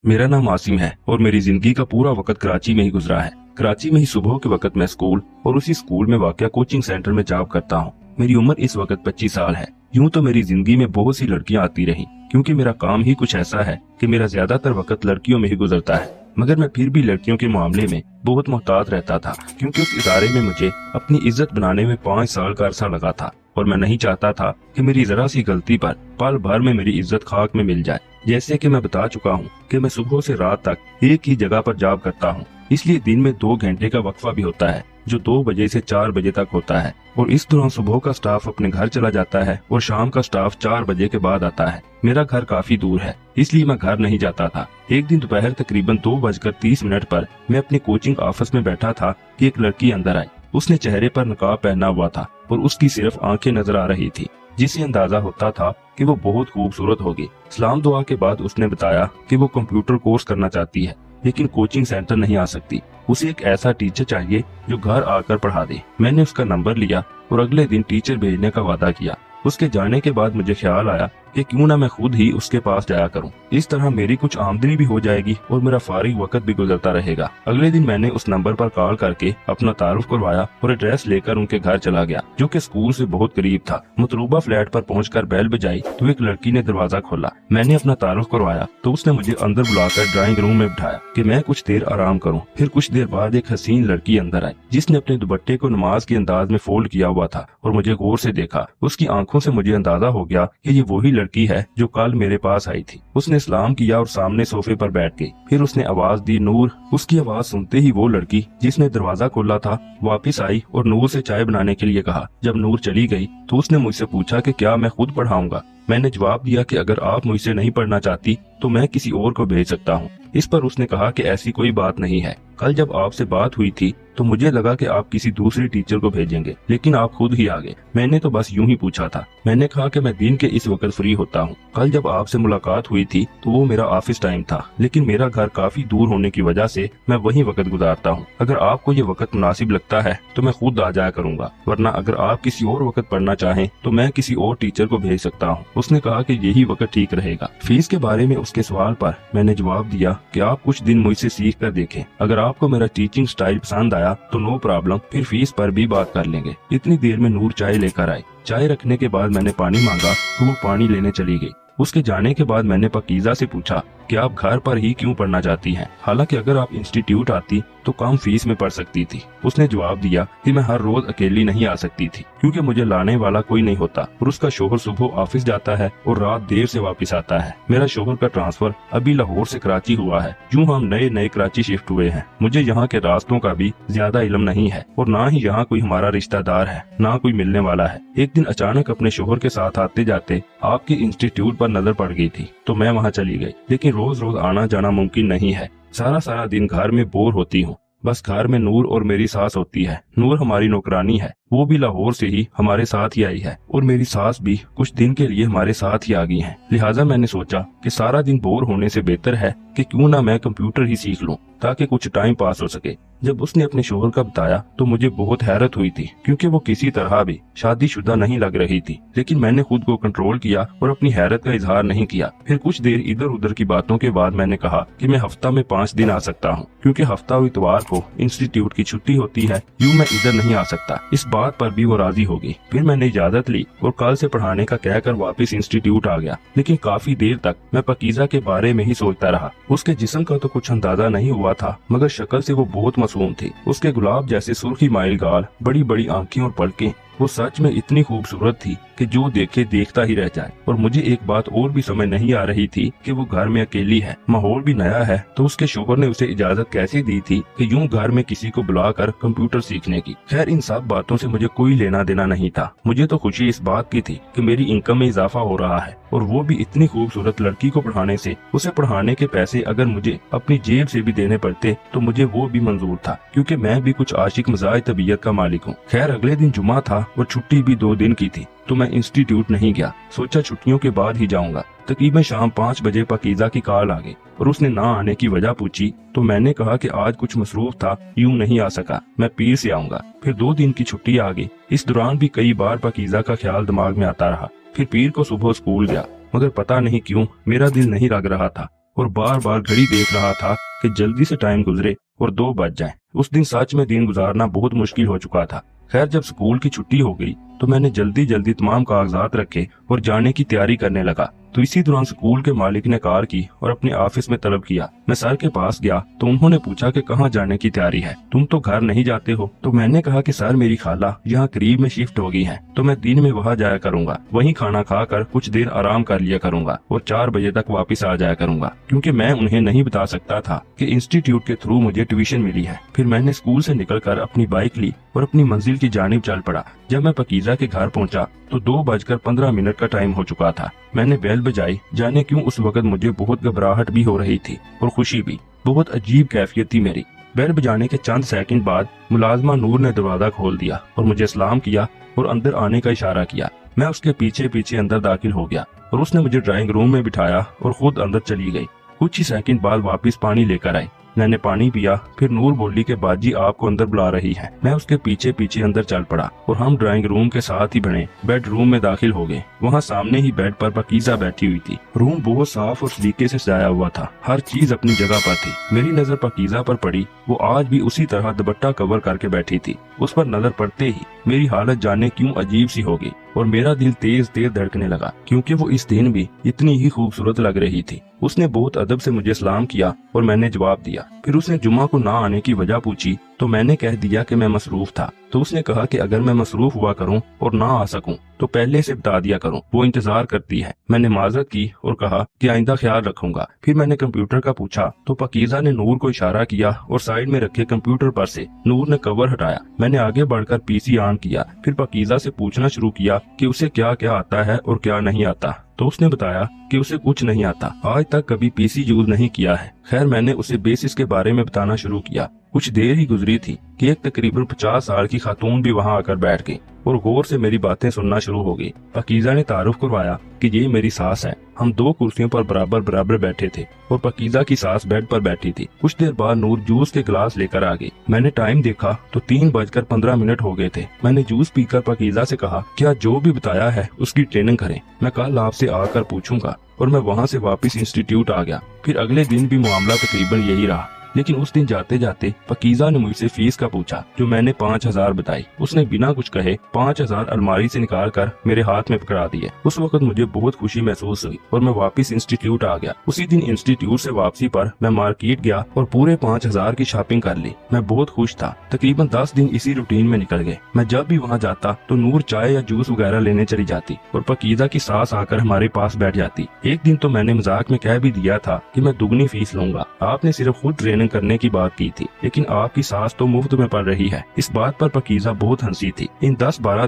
मेरा नाम आसिम है और मेरी जिंदगी का पूरा वक्त कराची में ही गुजरा है। कराची में ही सुबह के वक्त मैं स्कूल और उसी स्कूल में वाक़या कोचिंग सेंटर में जॉब करता हूँ। मेरी उम्र इस वक्त 25 साल है। यूं तो मेरी जिंदगी में बहुत सी लड़कियां आती रहीं, क्योंकि मेरा काम ही कुछ ऐसा है कि मेरा ज्यादातर वक्त लड़कियों में ही गुजरता है। मगर मैं फिर भी लड़कियों के मामले में बहुत मोहतात रहता था, क्योंकि उस इदारे में मुझे अपनी इज्जत बनाने में 5 साल का अरसा लगा था और मैं नहीं चाहता था कि मेरी जरा सी गलती पर पल भर में मेरी इज्जत खाक में मिल जाए। जैसे कि मैं बता चुका हूँ कि मैं सुबह से रात तक एक ही जगह पर जॉब करता हूँ, इसलिए दिन में 2 घंटे का वक्फा भी होता है जो 2 बजे से 4 बजे तक होता है। और इस दौरान सुबह का स्टाफ अपने घर चला जाता है और शाम का स्टाफ 4 बजे के बाद आता है। मेरा घर काफी दूर है, इसलिए मैं घर नहीं जाता था। एक दिन दोपहर तकरीबन 2:30 पर मैं अपनी कोचिंग ऑफिस में बैठा था कि एक लड़की अंदर आई। उसने चेहरे पर नकाब पहना हुआ था और उसकी सिर्फ आंखें नजर आ रही थी, जिससे अंदाजा होता था कि वो बहुत खूबसूरत होगी। सलाम दुआ के बाद उसने बताया कि वो कंप्यूटर कोर्स करना चाहती है, लेकिन कोचिंग सेंटर नहीं आ सकती। उसे एक ऐसा टीचर चाहिए जो घर आकर पढ़ा दे। मैंने उसका नंबर लिया और अगले दिन टीचर भेजने का वादा किया। उसके जाने के बाद मुझे ख्याल आया कि क्यों ना मैं खुद ही उसके पास जाया करूं। इस तरह मेरी कुछ आमदनी भी हो जाएगी और मेरा फारिग वक्त भी गुजरता रहेगा। अगले दिन मैंने उस नंबर पर कॉल करके अपना तारुफ करवाया और एड्रेस लेकर उनके घर चला गया, जो कि स्कूल से बहुत करीब था। मतलूबा फ्लैट पर पहुंचकर बेल बजाई तो एक लड़की ने दरवाजा खोला। मैंने अपना तारुफ करवाया तो उसने मुझे अंदर बुलाकर ड्राइंग रूम में बिठाया कि मैं कुछ देर आराम करूं। फिर कुछ देर बाद एक हसीन लड़की अंदर आई, जिसने अपने दुपट्टे को नमाज के अंदाज में फोल्ड किया हुआ था और मुझे गौर से देखा। उसकी आंखों से मुझे अंदाजा हो गया कि ये वही लड़की है जो कल मेरे पास आई थी। उसने सलाम किया और सामने सोफे पर बैठ गई। फिर उसने आवाज दी, नूर। उसकी आवाज सुनते ही वो लड़की जिसने दरवाजा खोला था वापस आई और नूर से चाय बनाने के लिए कहा। जब नूर चली गई तो उसने मुझसे पूछा कि क्या मैं खुद पढ़ाऊंगा। मैंने जवाब दिया कि अगर आप मुझसे नहीं पढ़ना चाहती तो मैं किसी और को भेज सकता हूँ। इस पर उसने कहा कि ऐसी कोई बात नहीं है। कल जब आपसे बात हुई थी तो मुझे लगा कि आप किसी दूसरी टीचर को भेजेंगे, लेकिन आप खुद ही आ गए। मैंने तो बस यूं ही पूछा था। मैंने कहा कि मैं दिन के इस वक्त फ्री होता हूँ। कल जब आपसे मुलाकात हुई थी तो वो मेरा ऑफिस टाइम था, लेकिन मेरा घर काफी दूर होने की वजह से मैं वहीं वक्त गुजारता हूँ। अगर आपको ये वक्त मुनासिब लगता है तो मैं खुद आ जाया करूंगा, वरना अगर आप किसी और वक्त पढ़ना चाहें तो मैं किसी और टीचर को भेज सकता हूँ। उसने कहा कि यही वक्त ठीक रहेगा। फीस के बारे में उसके सवाल पर मैंने जवाब दिया कि आप कुछ दिन मुझसे सीख कर देखें। अगर आपको मेरा टीचिंग स्टाइल पसंद आया तो नो प्रॉब्लम, फिर फीस पर भी बात कर लेंगे। इतनी देर में नूर चाय लेकर आई। चाय रखने के बाद मैंने पानी मांगा तो वो पानी लेने चली गई। उसके जाने के बाद मैंने पकीजा से पूछा कि आप घर पर ही क्यों पढ़ना चाहती हैं, हालांकि अगर आप इंस्टीट्यूट आती तो कम फीस में पढ़ सकती थी। उसने जवाब दिया कि मैं हर रोज अकेली नहीं आ सकती थी, क्योंकि मुझे लाने वाला कोई नहीं होता और उसका शोहर सुबह ऑफिस जाता है और रात देर से वापस आता है। मेरा शोहर का ट्रांसफर अभी लाहौर से कराची हुआ है। यूं हम नए कराची शिफ्ट हुए हैं। मुझे यहाँ के रास्तों का भी ज्यादा इल्म नहीं है और ना ही यहाँ कोई हमारा रिश्तेदार है, ना कोई मिलने वाला है। एक दिन अचानक अपने शोहर के साथ आते जाते आपके इंस्टीट्यूट पर नजर पड़ गई थी तो मैं वहाँ चली गई, लेकिन रोज रोज आना जाना मुमकिन नहीं है। सारा दिन घर में बोर होती हूँ। बस घर में नूर और मेरी सास होती है। नूर हमारी नौकरानी है, वो भी लाहौर से ही हमारे साथ ही आई है और मेरी सास भी कुछ दिन के लिए हमारे साथ ही आ गई हैं। लिहाजा मैंने सोचा कि सारा दिन बोर होने से बेहतर है कि क्यों ना मैं कंप्यूटर ही सीख लूं, ताकि कुछ टाइम पास हो सके। जब उसने अपने शोहर का बताया तो मुझे बहुत हैरत हुई थी, क्योंकि वो किसी तरह भी शादीशुदा नहीं लग रही थी। लेकिन मैंने खुद को कंट्रोल किया और अपनी हैरत का इजहार नहीं किया। फिर कुछ देर इधर उधर की बातों के बाद मैंने कहा कि मैं हफ्ता में 5 दिन आ सकता हूँ, क्योंकि हफ्ता और इतवार को इंस्टीट्यूट की छुट्टी होती है। यूँ मैं इधर नहीं आ सकता। इस बात पर भी वो राजी हो गई। फिर मैंने इजाजत ली और कल से पढ़ाने का कहकर वापस इंस्टीट्यूट आ गया। लेकिन काफी देर तक मैं पकीजा के बारे में ही सोचता रहा। उसके जिस्म का तो कुछ अंदाजा नहीं हुआ था, मगर शक्ल से वो बहुत मासूम थी। उसके गुलाब जैसे सुर्खी माइल गाल, बड़ी बड़ी आंखें और पलकें, वो सच में इतनी खूबसूरत थी कि जो देखे देखता ही रह जाए। और मुझे एक बात और भी समझ नहीं आ रही थी कि वो घर में अकेली है, माहौल भी नया है, तो उसके शोहर ने उसे इजाजत कैसे दी थी कि यूं घर में किसी को बुलाकर कंप्यूटर सीखने की। खैर, इन सब बातों से मुझे कोई लेना देना नहीं था। मुझे तो खुशी इस बात की थी कि मेरी इनकम में इजाफा हो रहा है, और वो भी इतनी खूबसूरत लड़की को पढ़ाने से। उसे पढ़ाने के पैसे अगर मुझे अपनी जेब से भी देने पड़ते तो मुझे वो भी मंजूर था, क्योंकि मैं भी कुछ आशिक मिजाज तबीयत का मालिक हूँ। खैर, अगले दिन जुमा था और छुट्टी भी 2 दिन की थी, तो मैं इंस्टीट्यूट नहीं गया। सोचा छुट्टियों के बाद ही जाऊंगा। तकरीबन शाम 5 बजे पकीजा की कॉल आ गई और उसने ना आने की वजह पूछी, तो मैंने कहा कि आज कुछ मसरूफ था, यूं नहीं आ सका, मैं पीर से आऊंगा। फिर 2 दिन की छुट्टी आ गई। इस दौरान भी कई बार पकीजा का ख्याल दिमाग में आता रहा। फिर पीर को सुबह स्कूल गया, मगर पता नहीं क्यों मेरा दिल नहीं लग रहा था। और बार बार घड़ी देख रहा था कि जल्दी से टाइम गुजरे और 2 बज जाए। उस दिन सच में दिन गुजारना बहुत मुश्किल हो चुका था। खैर जब स्कूल की छुट्टी हो गई तो मैंने जल्दी जल्दी तमाम कागजात रखे और जाने की तैयारी करने लगा। तो इसी दौरान स्कूल के मालिक ने कार की और अपने ऑफिस में तलब किया। मैं सर के पास गया तो उन्होंने पूछा कि कहाँ जाने की तैयारी है, तुम तो घर नहीं जाते हो। तो मैंने कहा कि सर मेरी खाला यहाँ करीब में शिफ्ट हो गई है, तो मैं दिन में वहाँ जाया करूंगा, वहीं खाना खाकर कुछ देर आराम कर लिया करूंगा और 4 बजे तक वापस आ जाया करूंगा। क्योंकि मैं उन्हें नहीं बता सकता था कि इंस्टीट्यूट के थ्रू मुझे ट्यूशन मिली है। फिर मैंने स्कूल से निकलकर अपनी बाइक ली और अपनी मंजिल की जानिब चल पड़ा। जब मैं पकीजा के घर पहुंचा तो 2:15 का टाइम हो चुका था। मैंने बेल बजाई। जाने क्यों उस वक्त मुझे बहुत घबराहट भी हो रही थी और खुशी भी। बहुत अजीब कैफियत थी मेरी। बेल बजाने के चंद सेकंड बाद मुलाजमा नूर ने दरवाजा खोल दिया और मुझे सलाम किया और अंदर आने का इशारा किया। मैं उसके पीछे पीछे अंदर दाखिल हो गया और उसने मुझे ड्राइंग रूम में बिठाया और खुद अंदर चली गई। कुछ ही सेकंड बाद वापस पानी लेकर आई। मैंने पानी पिया। फिर नूर बोली कि बाजी आपको अंदर बुला रही है। मैं उसके पीछे पीछे अंदर चल पड़ा और हम ड्राइंग रूम के साथ ही बने बेडरूम में दाखिल हो गए। वहाँ सामने ही बेड पर पकीजा बैठी हुई थी। रूम बहुत साफ और सलीके से सजाया हुआ था। हर चीज अपनी जगह पर थी। मेरी नजर पकीजा पर पड़ी। वो आज भी उसी तरह दुपट्टा कवर करके बैठी थी। उस पर नजर पड़ते ही मेरी हालत जाने क्यों अजीब सी हो गई और मेरा दिल तेज तेज धड़कने लगा, क्योंकि वो इस दिन भी इतनी ही खूबसूरत लग रही थी। उसने बहुत अदब से मुझे सलाम किया और मैंने जवाब दिया। फिर उसने जुम्मा को ना आने की वजह पूछी तो मैंने कह दिया कि मैं मसरूफ था। तो उसने कहा कि अगर मैं मसरूफ हुआ करूं और ना आ सकूं तो पहले से बता दिया करूं, वो इंतजार करती है। मैंने माजरत की और कहा कि आइंदा ख्याल रखूंगा। फिर मैंने कंप्यूटर का पूछा तो पकीजा ने नूर को इशारा किया और साइड में रखे कंप्यूटर पर से नूर ने कवर हटाया। मैंने आगे बढ़कर पीसी ऑन किया। फिर पकीजा से पूछना शुरू किया कि उसे क्या क्या आता है और क्या नहीं आता। तो उसने बताया कि उसे कुछ नहीं आता, आज तक कभी पीसी यूज नहीं किया है। खैर मैंने उसे बेसिस के बारे में बताना शुरू किया। कुछ देर ही गुजरी थी कि एक तकरीबन 50 साल की खातून भी वहां आकर बैठ गई और गौर से मेरी बातें सुनना शुरू हो गई। पकीजा ने तारुफ करवाया कि ये मेरी सास है। हम 2 कुर्सियों पर बराबर बराबर बैठे थे और पकीजा की सास बेड पर बैठी थी। कुछ देर बाद नूर जूस के गिलास लेकर आ गई। मैंने टाइम देखा तो 3:15 हो गए थे। मैंने जूस पीकर पकीजा से कहा, क्या जो भी बताया है उसकी ट्रेनिंग करें, मैं कल आपसे आकर पूछूंगा। और मैं वहाँ से वापस इंस्टीट्यूट आ गया। फिर अगले दिन भी मामला तकरीबन यही रहा। लेकिन उस दिन जाते जाते पकीजा ने मुझसे फीस का पूछा, जो मैंने 5000 बताई। उसने बिना कुछ कहे 5000 अलमारी से निकाल कर मेरे हाथ में पकड़ा दिए। उस वक्त मुझे बहुत खुशी महसूस हुई और मैं वापस इंस्टीट्यूट आ गया। उसी दिन इंस्टीट्यूट से वापसी पर मैं मार्केट गया और पूरे 5000 की शॉपिंग कर ली। मैं बहुत खुश था। तकरीबन 10 दिन इसी रूटीन में निकल गए। मैं जब भी वहाँ जाता तो नूर चाय या जूस वगैरह लेने चली जाती और पकीजा की सास आकर हमारे पास बैठ जाती। एक दिन तो मैंने मजाक में कह भी दिया था कि मैं दुगनी फीस लूंगा, आपने सिर्फ खुद ट्रेनिंग करने की बात की थी, लेकिन आपकी सास तो मुफ्त में पढ़ रही है। इस बात पर पकीजा बहुत हंसी थी। इन 10-12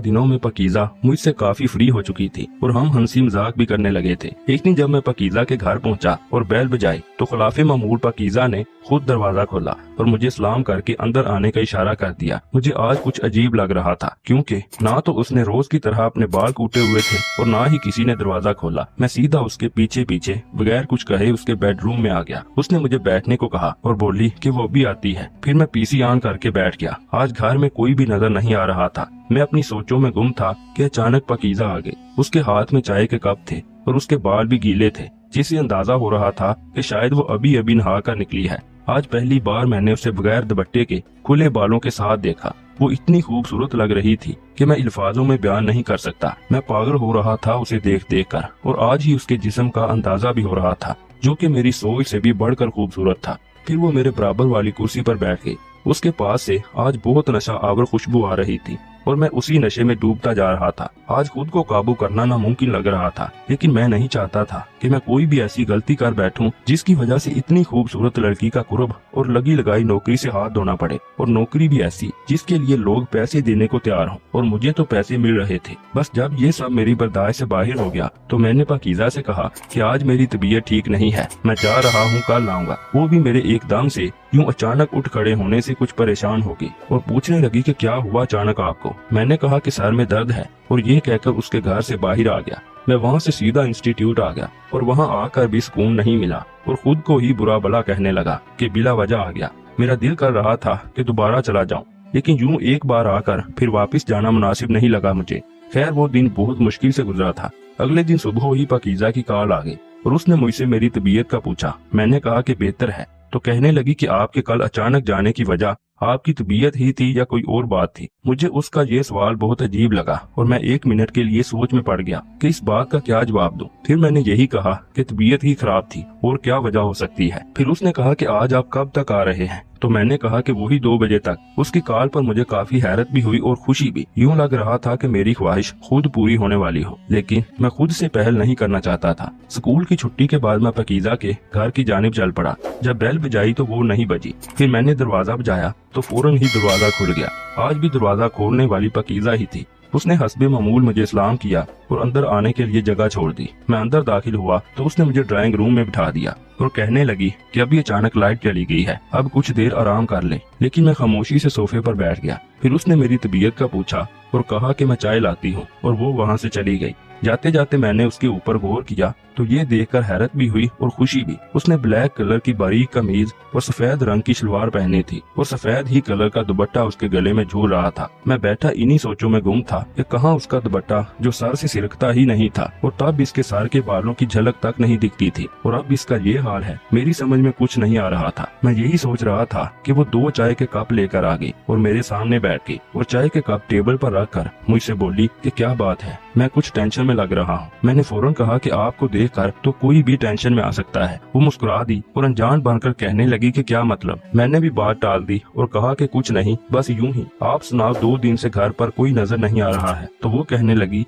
दिनों में पकीजा मुझसे काफी फ्री हो चुकी थी और हम हंसी मजाक भी करने लगे थे। एक दिन जब मैं पकीजा के घर पहुंचा और बेल बजाई तो खिलाफे मामूल पकीजा ने खुद दरवाजा खोला और मुझे सलाम करके अंदर आने का इशारा कर दिया। मुझे आज कुछ अजीब लग रहा था, क्योंकि ना तो उसने रोज की तरह अपने बाल कूटे हुए थे और ना ही किसी ने दरवाजा खोला। मैं सीधा उसके पीछे पीछे बगैर कुछ कहे उसके बेडरूम में आ गया। उसने मुझे बैठने को कहा और बोली कि वो भी आती है। फिर मैं पीसी ऑन करके बैठ गया। आज घर में कोई भी नजर नहीं आ रहा था। मैं अपनी सोचों में गुम था कि अचानक पकीजा आ गई। उसके हाथ में चाय के कप थे और उसके बाल भी गीले थे, जिससे अंदाजा हो रहा था कि शायद वो अभी अभी नहा कर निकली है। आज पहली बार मैंने उसे बगैर दुपट्टे के खुले बालों के साथ देखा। वो इतनी खूबसूरत लग रही थी कि मैं अल्फाजों में बयान नहीं कर सकता। मैं पागल हो रहा था उसे देख देख कर, और आज ही उसके जिस्म का अंदाजा भी हो रहा था, जो कि मेरी सोच से भी बढ़कर खूबसूरत था। फिर वो मेरे बराबर वाली कुर्सी पर बैठ गई। उसके पास से आज बहुत नशा आवर खुशबू आ रही थी और मैं उसी नशे में डूबता जा रहा था। आज खुद को काबू करना नामुमकिन लग रहा था, लेकिन मैं नहीं चाहता था कि मैं कोई भी ऐसी गलती कर बैठूं जिसकी वजह से इतनी खूबसूरत लड़की का कुर्ब और लगी लगाई नौकरी से हाथ धोना पड़े, और नौकरी भी ऐसी जिसके लिए लोग पैसे देने को तैयार हों, और मुझे तो पैसे मिल रहे थे। बस जब ये सब मेरी बर्दाश्त से बाहर हो गया तो मैंने पाकीज़ा से कहा कि आज मेरी तबीयत ठीक नहीं है, मैं जा रहा हूँ, कल आऊंगा। वो भी मेरे एकदम से यूं अचानक उठ खड़े होने से कुछ परेशान हो गई और पूछने लगी कि क्या हुआ अचानक आपको। मैंने कहा कि सर में दर्द है, और ये कहकर उसके घर से बाहर आ गया। मैं वहाँ से सीधा इंस्टीट्यूट आ गया और वहाँ आकर भी सुकून नहीं मिला और खुद को ही बुरा भला कहने लगा कि बिला वजह आ गया। मेरा दिल कर रहा था कि दोबारा चला जाऊं, लेकिन यूं एक बार आकर फिर वापस जाना मुनासिब नहीं लगा मुझे। खैर वो दिन बहुत मुश्किल से गुजरा था। अगले दिन सुबह ही पाकीज़ा की कॉल आ गई और उसने मुझसे मेरी तबीयत का पूछा। मैंने कहा कि बेहतर है। तो कहने लगी कि आपके कल अचानक जाने की वजह आपकी तबीयत ही थी या कोई और बात थी। मुझे उसका ये सवाल बहुत अजीब लगा और मैं 1 मिनट के लिए सोच में पड़ गया कि इस बात का क्या जवाब दूं। फिर मैंने यही कहा कि तबीयत ही खराब थी और क्या वजह हो सकती है। फिर उसने कहा कि आज आप कब तक आ रहे हैं? तो मैंने कहा कि वही 2 बजे तक। उसकी कॉल पर मुझे काफी हैरत भी हुई और खुशी भी। यूं लग रहा था कि मेरी ख्वाहिश खुद पूरी होने वाली हो, लेकिन मैं खुद से पहल नहीं करना चाहता था। स्कूल की छुट्टी के बाद मैं पाकीज़ा के घर की जानिब चल पड़ा। जब बेल बजाई तो वो नहीं बजी। फिर मैंने दरवाजा बजाया तो फौरन ही दरवाजा खुल गया। आज भी दरवाजा खोलने वाली पाकीज़ा ही थी। उसने हस्बे मामूल मुझे सलाम किया और अंदर आने के लिए जगह छोड़ दी। मैं अंदर दाखिल हुआ तो उसने मुझे ड्राइंग रूम में बिठा दिया और कहने लगी कि अभी अचानक लाइट चली गई है, अब कुछ देर आराम कर ले। लेकिन मैं खामोशी से सोफे पर बैठ गया। फिर उसने मेरी तबीयत का पूछा और कहा कि मैं चाय लाती हूँ और वो वहाँ से चली गई। जाते जाते मैंने उसके ऊपर गौर किया तो ये देखकर हैरत भी हुई और खुशी भी। उसने ब्लैक कलर की बारीक कमीज और सफेद रंग की शलवार पहनी थी और सफेद ही कलर का दुपट्टा उसके गले में झूल रहा था। मैं बैठा इन्हीं सोचों में गुम था कि कहाँ उसका दुपट्टा जो सर से सिरकता ही नहीं था और तब इसके सर के बालों की झलक तक नहीं दिखती थी, और अब इसका ये हाल है। मेरी समझ में कुछ नहीं आ रहा था। मैं यही सोच रहा था कि वो 2 चाय के कप लेकर आ गई और मेरे सामने बैठ गई और चाय के कप टेबल पर रखकर मुझसे बोली कि क्या बात है, मैं कुछ टेंशन में लग रहा हूँ। मैंने फौरन कहा कि आपको देखकर तो कोई भी टेंशन में आ सकता है। वो मुस्कुरा दी और अनजान बनकर कहने लगी कि क्या मतलब। मैंने भी बात टाल दी और कहा कि कुछ नहीं, बस यूं ही। आप सुनाओ, 2 दिन से घर पर कोई नजर नहीं आ रहा है। तो वो कहने लगी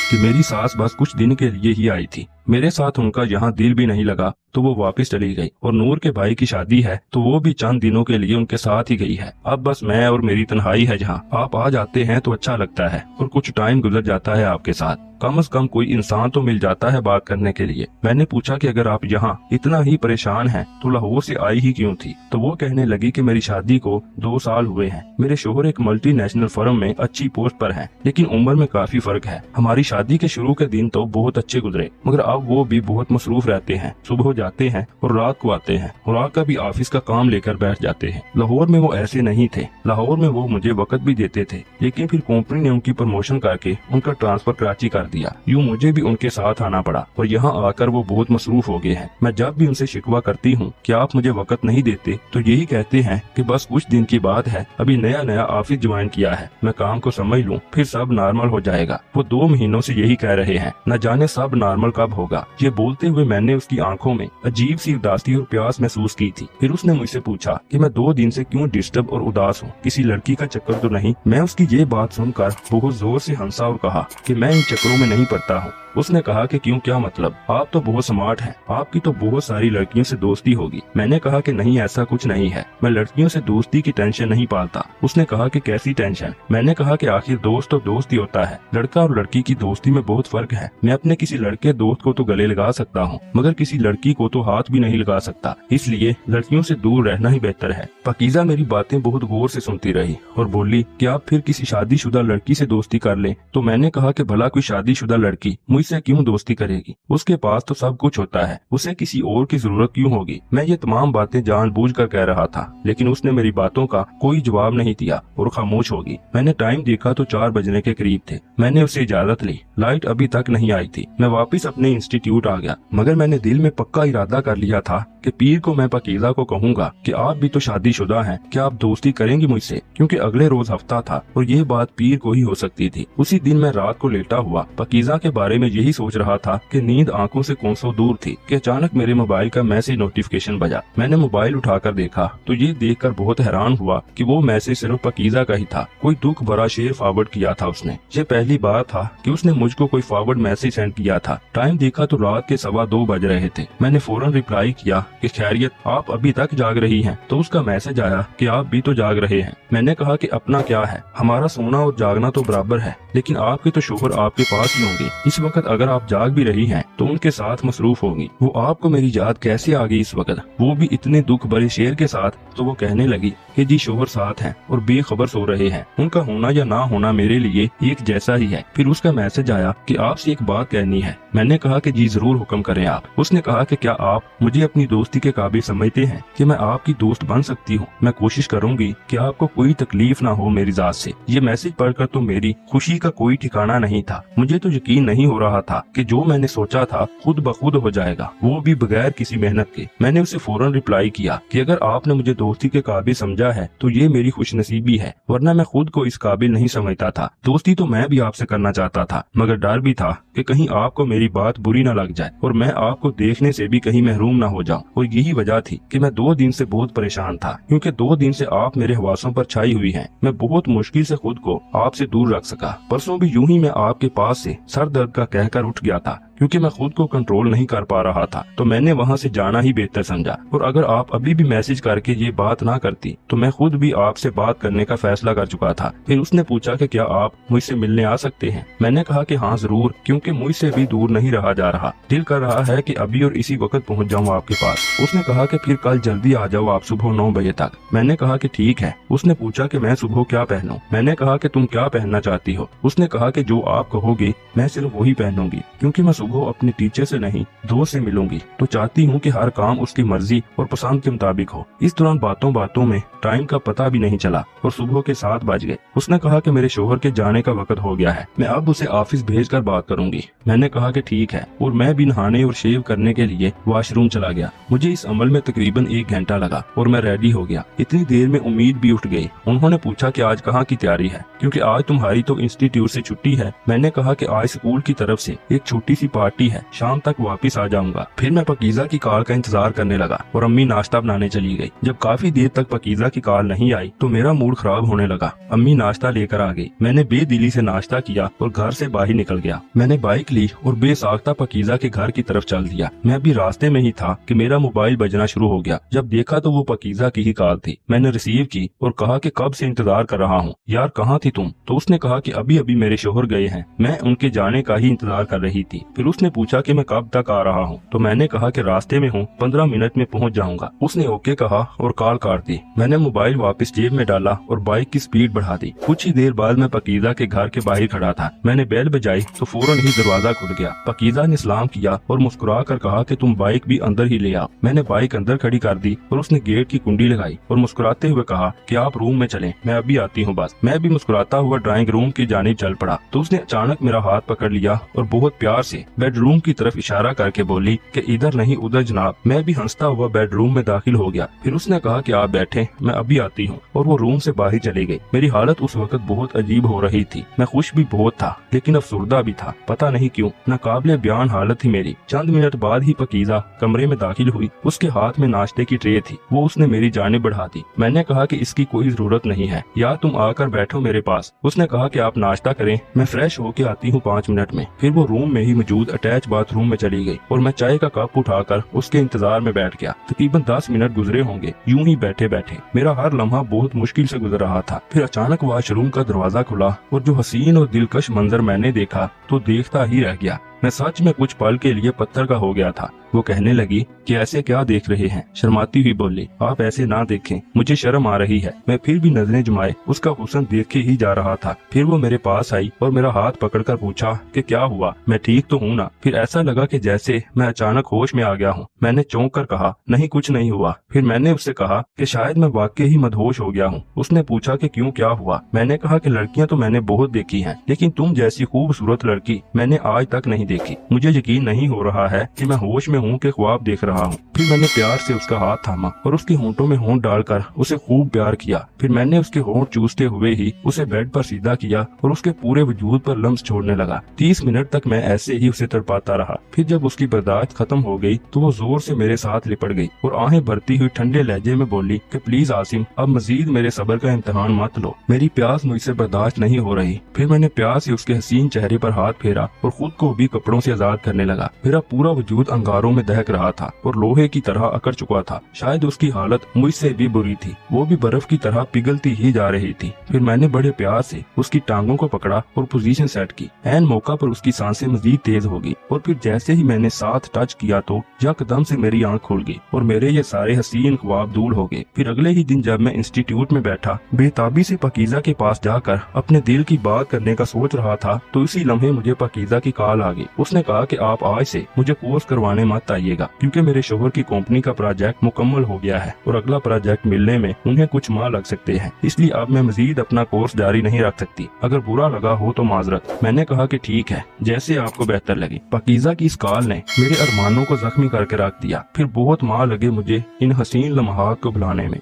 कि मेरी सास बस कुछ दिन के लिए ही आई थी, मेरे साथ उनका यहाँ दिल भी नहीं लगा तो वो वापस चली गई, और नूर के भाई की शादी है तो वो भी चंद दिनों के लिए उनके साथ ही गई है। अब बस मैं और मेरी तन्हाई है जहाँ। आप आ जाते हैं तो अच्छा लगता है और कुछ टाइम गुजर जाता है आपके साथ। कम से कम कोई इंसान तो मिल जाता है बात करने के लिए। मैंने पूछा कि अगर आप यहाँ इतना ही परेशान हैं तो लाहौर से आई ही क्यों थी? तो वो कहने लगी कि मेरी शादी को 2 साल हुए हैं। मेरे शोहर एक मल्टीनेशनल फर्म में अच्छी पोस्ट पर हैं, लेकिन उम्र में काफी फर्क है। हमारी शादी के शुरू के दिन तो बहुत अच्छे गुजरे, मगर अब वो भी बहुत मसरूफ रहते हैं। सुबह जाते हैं और रात को आते हैं और आकर भी ऑफिस का काम लेकर बैठ जाते हैं। लाहौर में वो ऐसे नहीं थे। लाहौर में वो मुझे वक्त भी देते थे, लेकिन फिर कंपनी ने उनकी प्रमोशन करके उनका ट्रांसफर कराची कर दिया। यूं मुझे भी उनके साथ आना पड़ा और यहाँ आकर वो बहुत मसरूफ हो गए हैं। मैं जब भी उनसे शिकवा करती हूँ कि आप मुझे वक्त नहीं देते तो यही कहते हैं कि बस कुछ दिन की बात है, अभी नया ऑफिस ज्वाइन किया है, मैं काम को समझ लूँ फिर सब नॉर्मल हो जाएगा। वो 2 महीनों से यही कह रहे हैं, न जाने सब नॉर्मल कब होगा। ये बोलते हुए मैंने उसकी आंखों में अजीब सी उदासी और प्यास महसूस की थी। फिर उसने मुझसे पूछा कि मैं 2 दिन से क्यों डिस्टर्ब और उदास हूँ, किसी लड़की का चक्कर तो नहीं? मैं उसकी ये बात सुनकर बहुत जोर से हंसा और कहा कि मैं इन चक्करों में नहीं पड़ता हूँ। उसने कहा कि क्यों, क्या मतलब? आप तो बहुत स्मार्ट हैं, आपकी तो बहुत सारी लड़कियों से दोस्ती होगी। मैंने कहा कि नहीं, ऐसा कुछ नहीं है, मैं लड़कियों से दोस्ती की टेंशन नहीं पालता। उसने कहा कि कैसी टेंशन? मैंने कहा कि आखिर दोस्त तो दोस्त ही होता है, लड़का और लड़की की दोस्ती में बहुत फर्क है। मैं अपने किसी लड़के दोस्त को तो गले लगा सकता हूँ, मगर किसी लड़की को तो हाथ भी नहीं लगा सकता, इसलिए लड़कियों से दूर रहना ही बेहतर है। पाकीज़ा मेरी बातें बहुत गौर से सुनती रही और बोली कि आप फिर किसी शादीशुदा लड़की से दोस्ती कर लें। तो मैंने कहा कि भला कोई शादीशुदा लड़की मुझसे क्यों दोस्ती करेगी? उसके पास तो सब कुछ होता है, उसे किसी और की जरूरत क्यों होगी? मैं ये तमाम बातें जानबूझकर कह रहा था, लेकिन उसने मेरी बातों का कोई जवाब नहीं दिया और खामोश हो गई। मैंने टाइम देखा तो 4 बजने के करीब थे। मैंने उससे इजाजत ली। लाइट अभी तक नहीं आई थी। मैं वापस अपने इंस्टीट्यूट आ गया, मगर मैंने दिल में पक्का इरादा कर लिया था कि पीर को मैं पाकीज़ा को कहूंगा कि आप भी तो शादीशुदा हैं, क्या आप दोस्ती करेंगी मुझसे? क्योंकि अगले रोज हफ्ता था और ये बात पीर को ही हो सकती थी। उसी दिन मैं रात को लेटा हुआ पाकीज़ा के बारे में यही सोच रहा था कि नींद आंखों से कोसों दूर थी कि अचानक मेरे मोबाइल का मैसेज नोटिफिकेशन बजा। मैंने मोबाइल उठाकर देखा तो ये देखकर बहुत हैरान हुआ कि वो मैसेज सिर्फ पाकीज़ा का ही था। कोई दुख भरा शेर फॉरवर्ड किया था उसने। ये पहली बार था कि उसने मुझको कोई फॉरवर्ड मैसेज सेंड किया था। टाइम देखा तो रात के 2:15 बज रहे थे। मैंने फौरन रिप्लाई किया कि खैरियत, आप अभी तक जाग रही हैं? तो उसका मैसेज आया कि आप भी तो जाग रहे हैं। मैंने कहा कि अपना क्या है, हमारा सोना और जागना तो बराबर है, लेकिन आपके तो शोहर आपके पास ही होंगे। इस वक्त अगर आप जाग भी रही हैं तो उनके साथ मसरूफ होगी। वो आपको मेरी याद कैसे आ गई इस वक्त, वो भी इतने दुख भरे शेर के साथ? तो वो कहने लगी कि जी शोहर साथ हैं और बेखबर सो रहे हैं, उनका होना या ना होना मेरे लिए एक जैसा ही है। फिर उसका मैसेज آیا کہ آپ سے ایک بات کہنی ہے۔ میں نے کہا کہ جی ضرور حکم کریں آپ۔ اس نے کہا کہ کیا آپ مجھے اپنی دوستی کے قابل سمجھتے ہیں کہ میں آپ کی دوست بن سکتی ہوں؟ میں کوشش کروں گی کہ آپ کو کوئی تکلیف نہ ہو میری ذات سے۔ یہ میسج پڑھ کر تو میری خوشی کا کوئی ٹھکانہ نہیں تھا۔ مجھے تو یقین نہیں ہو رہا تھا کہ جو میں نے سوچا تھا خود بخود ہو جائے گا، وہ بھی بغیر کسی محنت کے۔ میں نے اسے فوراً رپلائی کیا کہ اگر آپ نے مجھے دوستی کے قابل سمجھا ہے تو یہ میری خوش نصیبی ہے، ورنہ میں خود کو اس قابل نہیں سمجھتا تھا۔ دوستی تو میں بھی آپ سے کرنا چاہتا تھا، مگر ڈر بھی تھا کہ کہیں آپ کو میری بات بری نہ لگ جائے اور میں آپ کو دیکھنے سے بھی کہیں محروم نہ ہو جاؤں۔ اور یہی وجہ تھی کہ میں 2 دن سے بہت پریشان تھا، کیونکہ 2 دن سے آپ میرے حواسوں پر چھائی ہوئی ہیں۔ میں بہت مشکل سے خود کو آپ سے دور رکھ سکا۔ پرسوں بھی یوں ہی میں آپ کے پاس سے سر درد کا کہہ کر اٹھ گیا تھا، کیونکہ میں خود کو کنٹرول نہیں کر پا رہا تھا، تو میں نے وہاں سے جانا ہی بہتر سمجھا۔ اور اگر آپ ابھی بھی میسج کر کے یہ بات نہ کرتی تو میں خود بھی آپ سے بات کرنے کا فیصلہ کر چکا تھا۔ پھر اس نے پوچھا کہ کیا آپ مجھ سے ملنے آ سکتے ہیں؟ میں نے کہا کہ ہاں ضرور، کیونکہ مجھ سے بھی دور نہیں رہا جا رہا۔ دل کر رہا ہے کہ ابھی اور اسی وقت پہنچ جاؤں آپ کے پاس۔ اس نے کہا کہ پھر کل جلدی آ جاؤ آپ صبح 9 بجے تک۔ میں نے کہا کہ ٹھیک ہے۔ اس نے پوچھا کہ میں صبح کیا پہنوں؟ میں نے کہا کہ تم کیا پہننا چاہتی ہو؟ اس نے کہا کہ جو آپ کہو گی میں صرف وہی پہنوں گی، کیونکہ میں صبح اپنے ٹیچر سے نہیں دوست سے ملوں گی، تو چاہتی ہوں کہ ہر کام اس کی مرضی اور پسند کے مطابق ہو۔ اس دوران باتوں میں ٹائم کا پتہ بھی نہیں چلا اور صبح کے 7 بج گئے۔ اس نے کہا کہ میرے شوہر کے جانے کا وقت ہو گیا ہے، میں اب اسے آفس بھیج کر بات کروں گی۔ میں نے کہا کہ ٹھیک ہے، اور میں بھی نہانے اور شیو کرنے کے لیے واش روم چلا گیا۔ مجھے اس عمل میں تقریباً 1 گھنٹہ لگا اور میں ریڈی ہو گیا۔ اتنی دیر میں امید بھی اٹھ گئی۔ انہوں نے پوچھا کہ آج کہاں کی تیاری ہے، کیونکہ آج تمہاری تو انسٹیٹیوٹ سے چھٹی ہے۔ میں نے کہا کہ آج اسکول کی طرف سے ایک چھوٹی سی پارٹی ہے، شام تک واپس آ جاؤں گا۔ پھر میں پاکیزہ کی کال کا انتظار کرنے لگا اور امی ناشتہ بنانے چلی گئی۔ جب کافی دیر تک پاکیزہ کی کال نہیں آئی تو میرا موڈ خراب ہونے لگا۔ امی ناشتہ لے کر آ گئی۔ میں نے بے دلی سے ناشتہ کیا اور گھر سے باہر نکل گیا۔ میں نے بائک لی اور بے ساختہ پاکیزہ کے گھر کی طرف چل دیا۔ میں ابھی راستے میں ہی تھا کہ میرا موبائل بجنا شروع ہو گیا۔ جب دیکھا تو وہ پاکیزہ کی ہی کال تھی۔ میں نے ریسیو کی اور کہا کہ کب سے انتظار کر رہا ہوں یار، کہاں تھی تم؟ تو اس نے کہا کہ ابھی میرے شوہر گئے ہیں، میں ان کے جانے کا ہی انتظار کر رہی تھی۔ پھر اس نے پوچھا کہ میں کب تک آ رہا ہوں، تو میں نے کہا کہ راستے میں ہوں، 15 منٹ میں پہنچ جاؤں گا۔ اس نے اوکے کہا اور کال کاٹ دی۔ میں نے موبائل واپس جیب میں ڈالا اور بائک کی سپیڈ بڑھا دی۔ کچھ ہی دیر بعد میں پاکیزہ کے گھر کے باہر کھڑا تھا۔ میں نے بیل بجائی تو فوراً ہی دروازہ کھل گیا۔ پاکیزہ نے سلام کیا اور مسکرا کر کہا کہ تم بائک بھی اندر ہی لے آؤ۔ میں نے بائک اندر کھڑی کر دی اور اس نے گیٹ کی کنڈی لگائی اور مسکراتے ہوئے کہا کہ آپ روم میں چلیں، میں ابھی آتی ہوں بس۔ میں بھی مسکراتا ہوا ڈرائنگ روم کی جانب چل پڑا تو اس نے اچانک میرا ہاتھ پکڑ لیا اور بہت پیار سے بیڈ روم کی طرف اشارہ کر کے بولی کہ ادھر نہیں ادھر جناب۔ میں بھی ہنستا ہوا بیڈ روم میں داخل ہو گیا۔ پھر اس نے کہا کہ آپ بیٹھیں، میں ابھی آتی ہوں، اور وہ روم سے باہر چلی گئی۔ میری حالت اس وقت بہت عجیب ہو رہی تھی۔ میں خوش بھی بہت تھا لیکن افسردہ بھی تھا، پتہ نہیں کیوں، ناقابل بیان حالت تھی میری۔ چند منٹ بعد ہی پاکیزہ کمرے میں داخل ہوئی۔ اس کے ہاتھ میں ناشتے کی ٹرے تھی، وہ اس نے میری جانب بڑھا دی۔ میں نے کہا کہ اس کی کوئی ضرورت نہیں ہے یا تم آ کر بیٹھو میرے پاس۔ اس نے کہا کہ آپ ناشتہ کریں، میں فریش ہو کے آتی ہوں 5 منٹ میں۔ پھر وہ روم میں ہی موجود اٹیچ باتھ روم میں چلی گئی اور میں چائے کا کپ اٹھا کر اس کے انتظار میں بیٹھ گیا۔ تقریباً 10 منٹ گزرے ہوں گے یوں ہی بیٹھے بیٹھے۔ میرا ہر لمحہ بہت مشکل سے گزر رہا تھا۔ پھر اچانک واش روم کا دروازہ کھلا اور جو حسین اور دلکش منظر میں نے دیکھا تو دیکھتا ہی رہ گیا۔ میں سچ میں کچھ پل کے لیے پتھر کا ہو گیا تھا۔ وہ کہنے لگی کہ ایسے کیا دیکھ رہے ہیں؟ شرماتی ہوئی بولی، آپ ایسے نہ دیکھیں، مجھے شرم آ رہی ہے۔ میں پھر بھی نظریں جمائے اس کا حسن دیکھے ہی جا رہا تھا۔ پھر وہ میرے پاس آئی اور میرا ہاتھ پکڑ کر پوچھا کہ کیا ہوا، میں ٹھیک تو ہوں نا؟ پھر ایسا لگا کہ جیسے میں اچانک ہوش میں آ گیا ہوں۔ میں نے چونک کر کہا نہیں کچھ نہیں ہوا۔ پھر میں نے اس سے کہا کہ شاید میں واقعی ہی مدہوش ہو گیا ہوں۔ اس نے پوچھا کہ کیوں، کیا ہوا؟ میں نے کہا کہ لڑکیاں تو میں نے بہت دیکھی ہیں لیکن تم جیسی خوبصورت لڑکی میں نے آج تک نہیں دیکھی۔ مجھے یقین نہیں ہو رہا ہے کہ میں ہوش میں ہوں کہ خواب دیکھ رہا ہوں۔ پھر میں نے پیار سے اس کا ہاتھ تھاما اور اس کے ہونٹوں میں ہونٹ ڈال کر اسے خوب پیار کیا۔ پھر میں نے اس کے ہونٹ چوستے ہوئے ہی اسے بیڈ پر سیدھا کیا اور اس کے پورے وجود پر لمس چھوڑنے لگا۔ 30 منٹ تک میں ایسے ہی اسے تڑپاتا رہا۔ پھر جب اس کی برداشت ختم ہو گئی تو وہ زور سے میرے ساتھ لپٹ گئی اور آہیں بھرتی ہوئی ٹھنڈے لہجے میں بولی کہ پلیز عاصم، اب مزید میرے صبر کا امتحان مت لو، میری پیاس مجھ سے برداشت نہیں ہو رہی۔ پھر میں نے پیار سے اس کے حسین چہرے پر ہاتھ پھیرا اور خود کو بھی کپڑوں سے آزاد کرنے لگا۔ میرا پورا وجود انگاروں میں دہک رہا تھا اور لوہے लोहे की तरह अकड़ चुका था। शायद उसकी हालत मुझसे भी बुरी थी, वो भी बर्फ की तरह पिघलती ही जा रही थी। फिर मैंने बड़े प्यार से उसकी टांगों को पकड़ा और पोजीशन सेट की। ऐन मौका पर उसकी सांसें मजीद तेज हो गई और फिर जैसे ही मैंने साथ टच किया तो यकदम से मेरी आंख खुल गई और मेरे ये सारे हसीन ख्वाब दूर हो गए। फिर अगले ही दिन जब मैं इंस्टीट्यूट में बैठा बेताबी से पाकीज़ा के पास जाकर अपने दिल की बात करने का सोच रहा था तो इसी लम्हे मुझे पाकीज़ा की कॉल आ गई। उसने कहा कि आप आज से मुझे कोर्स करवाने मत आइएगा क्योंकि मेरे शोहर की कंपनी का प्रोजेक्ट मुकम्मल हो गया है और अगला प्रोजेक्ट मिलने में उन्हें कुछ माह लग सकते हैं, इसलिए अब मैं मजीद अपना कोर्स जारी नहीं रख सकती। अगर बुरा लगा हो तो माजरत। मैंने कहा कि ठीक है, जैसे आपको बेहतर लगे। पाकीज़ा की इस कॉल ने मेरे अरमानों को जख्मी करके रख दिया। फिर बहुत माह लगे मुझे इन हसीन लम्हात को भुलाने में।